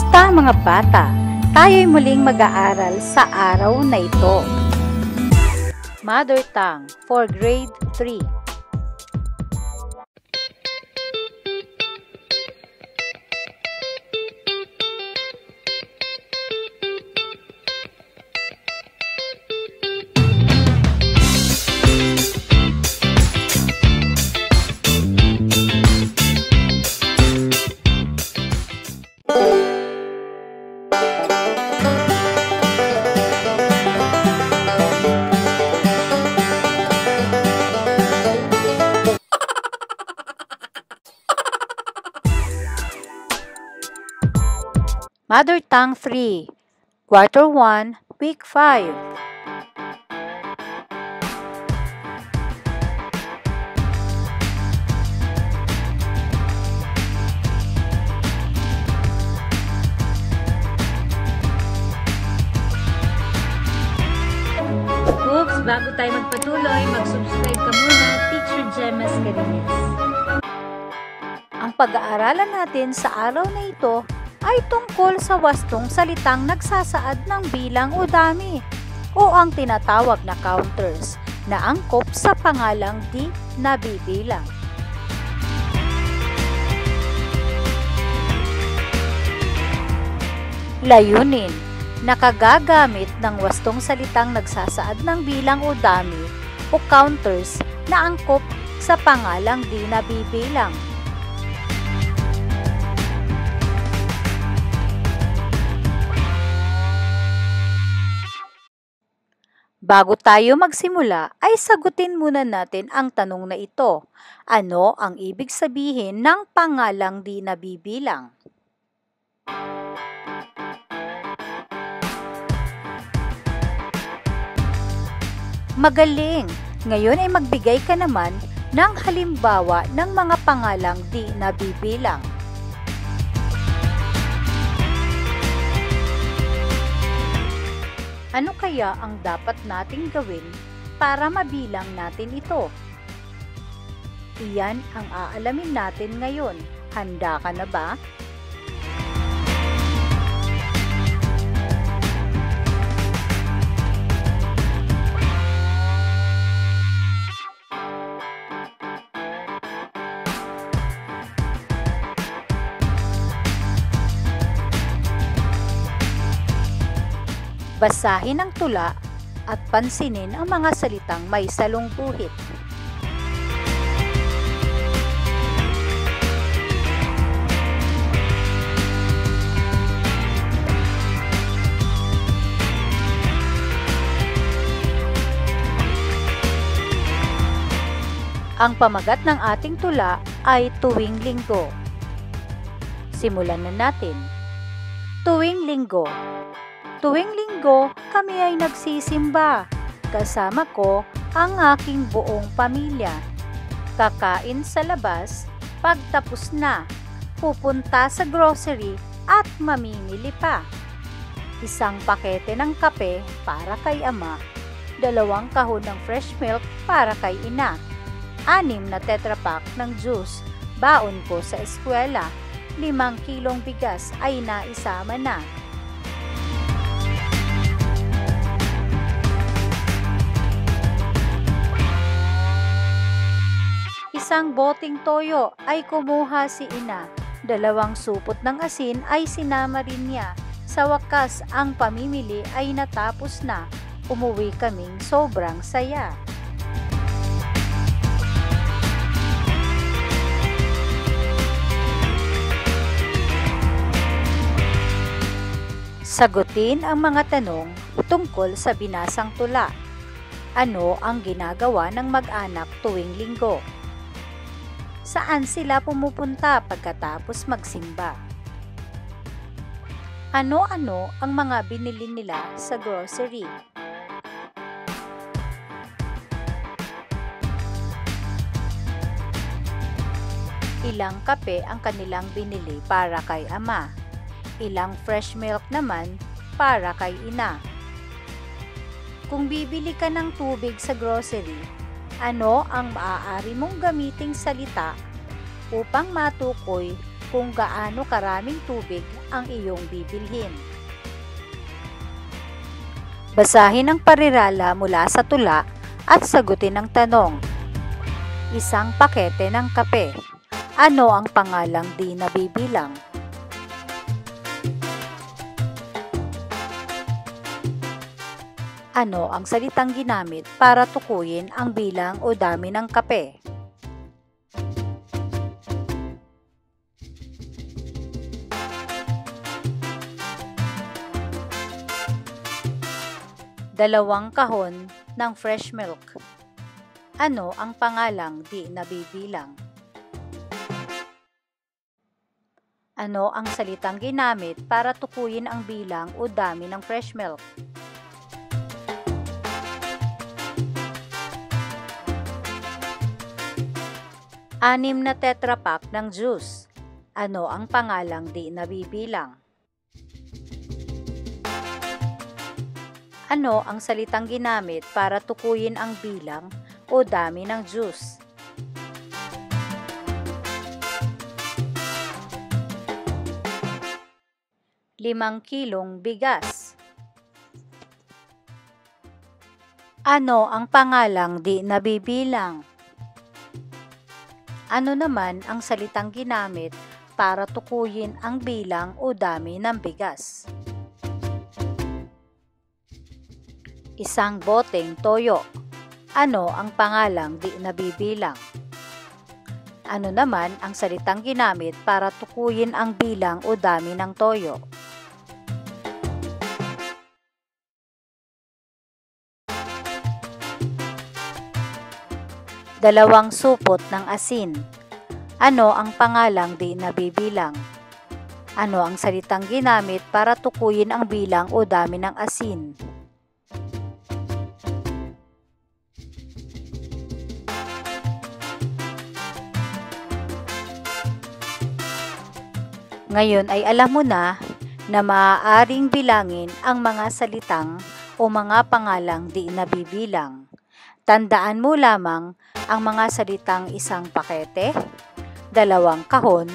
Kumusta mga bata? Tayo'y muling mag-aaral sa araw na ito. Mother Tongue for Grade 3. Mother Tongue 3, Quarter 1, Week 5. Oops, bago tayo magpatuloy, mag-subscribe ka muna, Teacher Gemma Scarines. Ang pag-aaralan natin sa araw na ito ay tungkol sa wastong salitang nagsasaad ng bilang o dami o ang tinatawag na counters na angkop sa pangalang di nabibilang. Layunin, nakagagamit ng wastong salitang nagsasaad ng bilang o dami o counters na angkop sa pangalang di nabibilang. Bago tayo magsimula, ay sagutin muna natin ang tanong na ito. Ano ang ibig sabihin ng pangalang di nabibilang? Magaling! Ngayon ay magbigay ka naman ng halimbawa ng mga pangalang di nabibilang. Ano kaya ang dapat nating gawin para mabilang natin ito? Iyan ang aalamin natin ngayon. Handa ka na ba? Basahin ang tula at pansinin ang mga salitang may salungguhit. Ang pamagat ng ating tula ay tuwing linggo. Simulan na natin. Tuwing linggo. Tuwing linggo, kami ay nagsisimba. Kasama ko ang aking buong pamilya. Kakain sa labas, pagtapos na, pupunta sa grocery at mamimili pa. Isang pakete ng kape para kay ama, 2 kahon ng fresh milk para kay ina, 6 na Tetra Pak ng juice, baon ko sa eskwela, 5 kilong bigas ay naisama na. Isang boting toyo ay kumuha si ina. 2 supot ng asin ay sinama rin niya. Sa wakas, ang pamimili ay natapos na. Umuwi kaming sobrang saya. Sagutin ang mga tanong tungkol sa binasang tula. Ano ang ginagawa ng mag-anak tuwing linggo? Saan sila pumupunta pagkatapos magsimba? Ano-ano ang mga binili nila sa grocery? Ilang kape ang kanilang binili para kay ama? Ilang fresh milk naman para kay ina? Kung bibili ka ng tubig sa grocery, ano ang maaari mong gamiting salita upang matukoy kung gaano karaming tubig ang iyong bibilhin. Basahin ang parirala mula sa tula at sagutin ang tanong. Isang pakete ng kape. Ano ang pangalang di nabibilang? Ano ang salitang ginamit para tukuyin ang bilang o dami ng kape? Dalawang kahon ng fresh milk. Ano ang pangalang di nabibilang? Ano ang salitang ginamit para tukuyin ang bilang o dami ng fresh milk? Anim na Tetra Pak ng juice. Ano ang pangalang di nabibilang? Ano ang salitang ginamit para tukuyin ang bilang o dami ng juice? Limang kilong bigas. Ano ang pangalang di nabibilang? Ano naman ang salitang ginamit para tukuyin ang bilang o dami ng bigas? Isang boteng toyo. Ano ang pangalang di nabibilang? Ano naman ang salitang ginamit para tukuyin ang bilang o dami ng toyo? Dalawang supot ng asin. Ano ang pangalang di nabibilang? Ano ang salitang ginamit para tukuyin ang bilang o dami ng asin? Ngayon ay alam mo na maaaring bilangin ang mga salitang o mga pangalang di nabibilang. Tandaan mo lamang ang mga salitang isang pakete, dalawang kahon,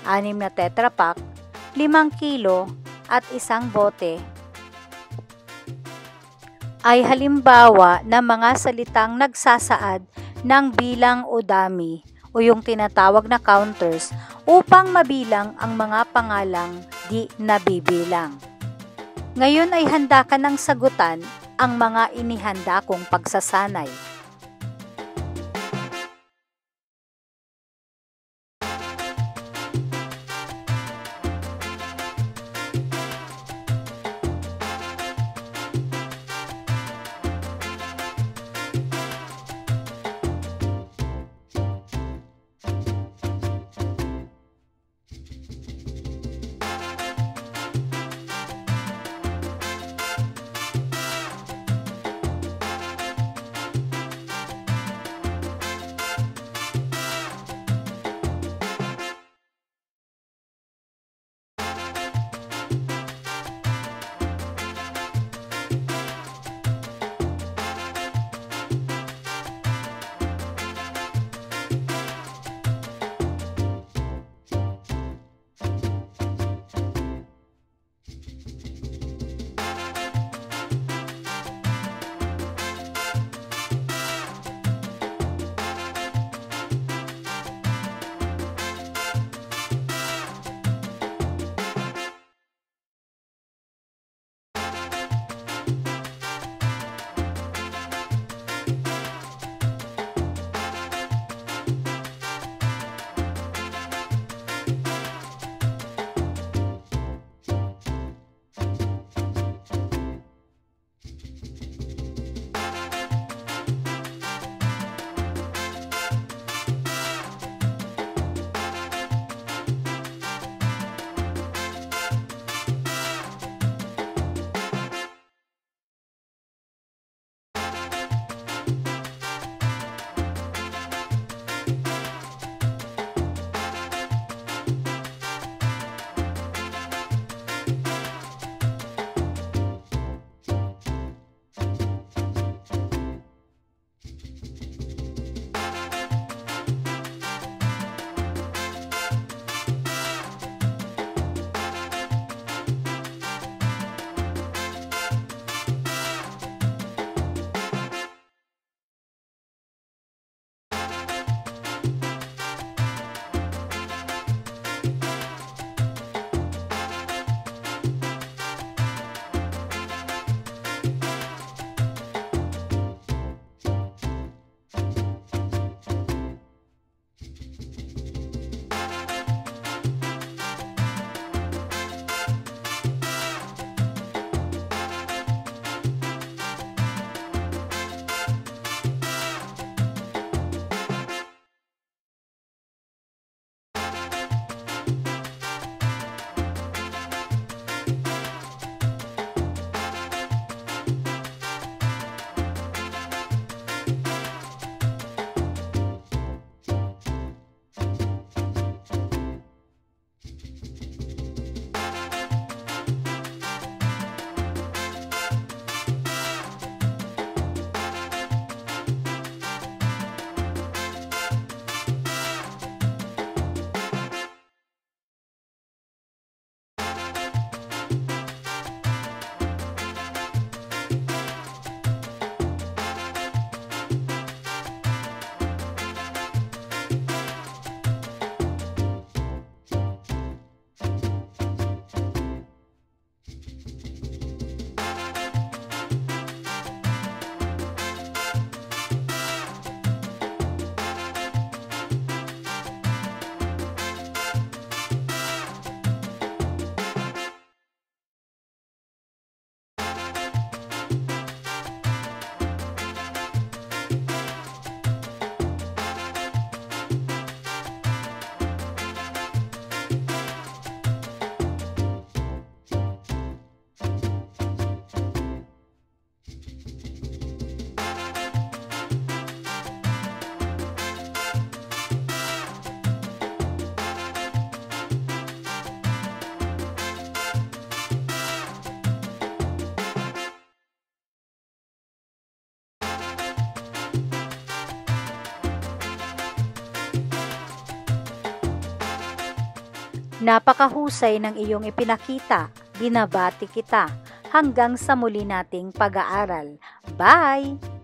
6 na Tetra Pak, 5 kilo at isang bote ay halimbawa ng mga salitang nagsasaad ng bilang o dami o yung tinatawag na counters upang mabilang ang mga pangalang di nabibilang. Ngayon ay handa ka ng sagutan ang mga inihanda kong pagsasanay. Napakahusay ng iyong ipinakita. Binabati kita. Hanggang sa muli nating pag-aaral. Bye!